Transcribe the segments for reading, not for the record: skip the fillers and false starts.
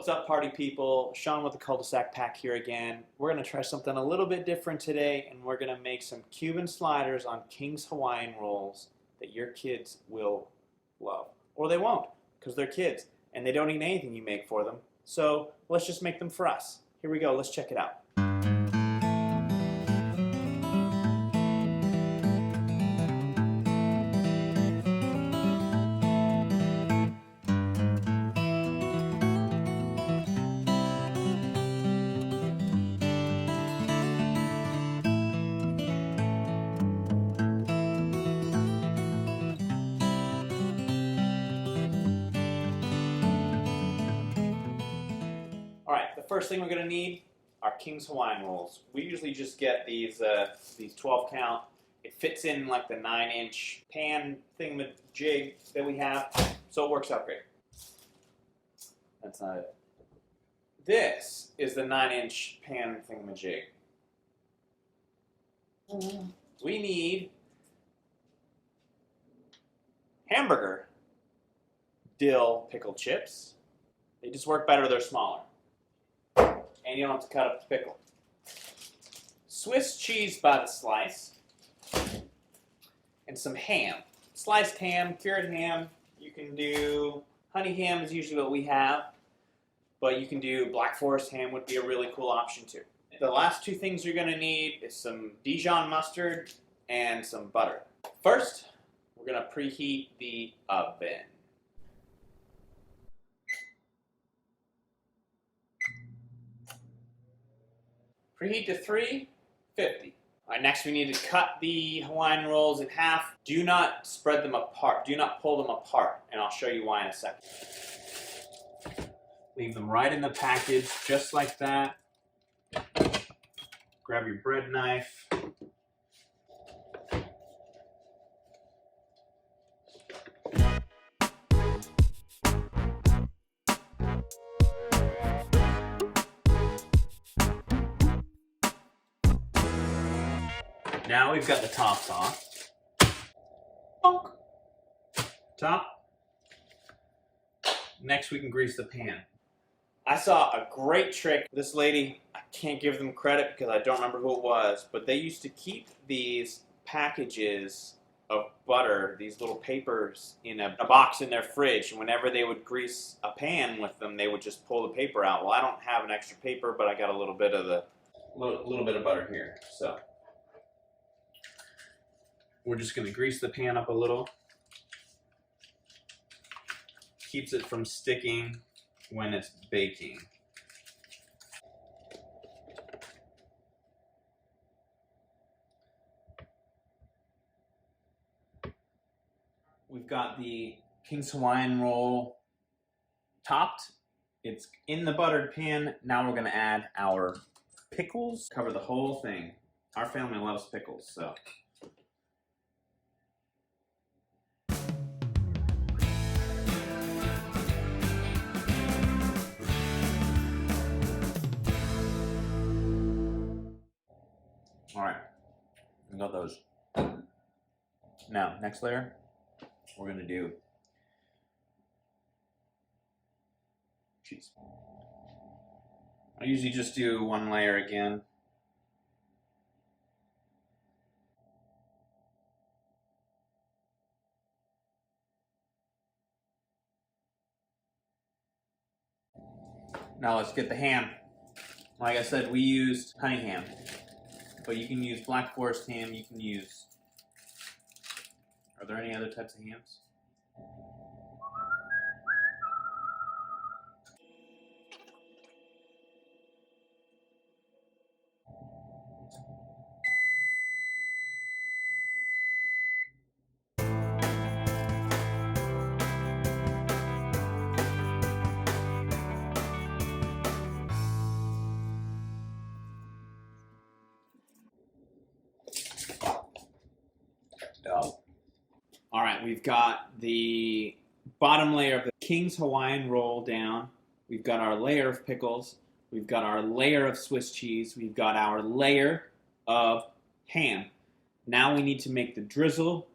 What's up, party people? Sean with the cul-de-sac pack here again. We're going to try something a little bit different today, and we're going to make some Cuban sliders on King's Hawaiian rolls that your kids will love. Or they won't, because they're kids, and they don't eat anything you make for them. So let's just make them for us. Here we go. Let's check it out. Alright, the first thing we're going to need are King's Hawaiian rolls. We usually just get these 12 count. It fits in like the 9-inch pan thingamajig that we have, so it works out great. That's not it. This is the 9-inch pan thingamajig. We need hamburger dill pickled chips. They just work better, they're smaller. And you don't have to cut up the pickle. Swiss cheese by the slice. And some ham. Sliced ham, cured ham. You can do honey ham is usually what we have. But you can do Black Forest ham would be a really cool option too. The last two things you're going to need is some Dijon mustard and some butter. First, we're going to preheat the oven. Preheat to 350. All right, next we need to cut the Hawaiian rolls in half. Do not spread them apart. Do not pull them apart, and I'll show you why in a second. Leave them right in the package, just like that. Grab your bread knife. Now we've got the tops off. Bonk. Top. Next we can grease the pan. I saw a great trick. This lady, I can't give them credit because I don't remember who it was, but they used to keep these packages of butter, these little papers, in a box in their fridge. And whenever they would grease a pan with them, they would just pull the paper out. Well, I don't have an extra paper, but I got a little bit of butter here. So we're just going to grease the pan up a little. Keeps it from sticking when it's baking. We've got the King's Hawaiian roll topped. It's in the buttered pan. Now we're going to add our pickles. Cover the whole thing. Our family loves pickles, so. All right, we got those. Now, next layer, we're gonna do cheese. I usually just do one layer again. Now let's get the ham. Like I said, we used honey ham. But you can use Black Forest ham, you can use... Are there any other types of hams? All right, we've got the bottom layer of the King's Hawaiian roll down. We've got our layer of pickles. We've got our layer of Swiss cheese. We've got our layer of ham. Now we need to make the drizzle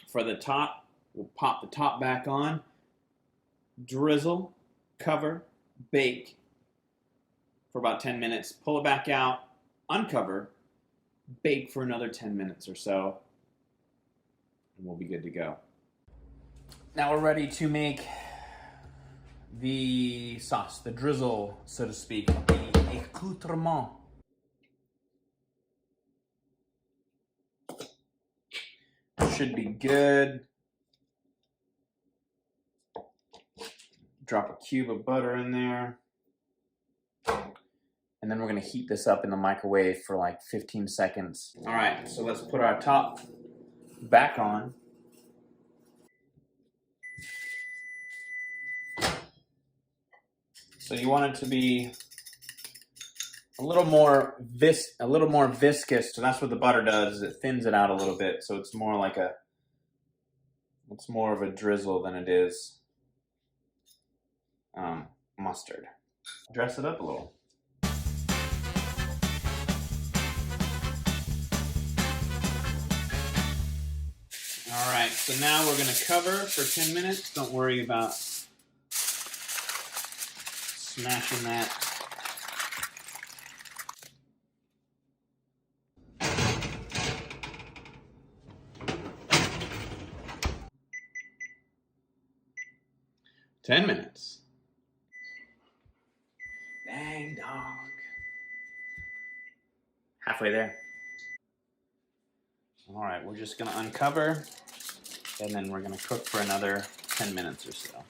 for the top. We'll pop the top back on, drizzle, cover, bake for about 10 minutes, pull it back out, uncover, bake for another 10 minutes or so, and we'll be good to go. Now we're ready to make the sauce, the drizzle, so to speak, the accoutrement. Should be good. Drop a cube of butter in there. And then we're gonna heat this up in the microwave for like 15 seconds. All right, so let's put our top back on. So you want it to be a little more viscous. So that's what the butter does, is it thins it out a little bit. So it's more like it's more of a drizzle than it is mustard. Dress it up a little. All right, so now we're gonna cover for 10 minutes. Don't worry about smashing that. Ten minutes. Dang dog. Halfway there. All right, we're just gonna uncover, and then we're gonna cook for another 10 minutes or so.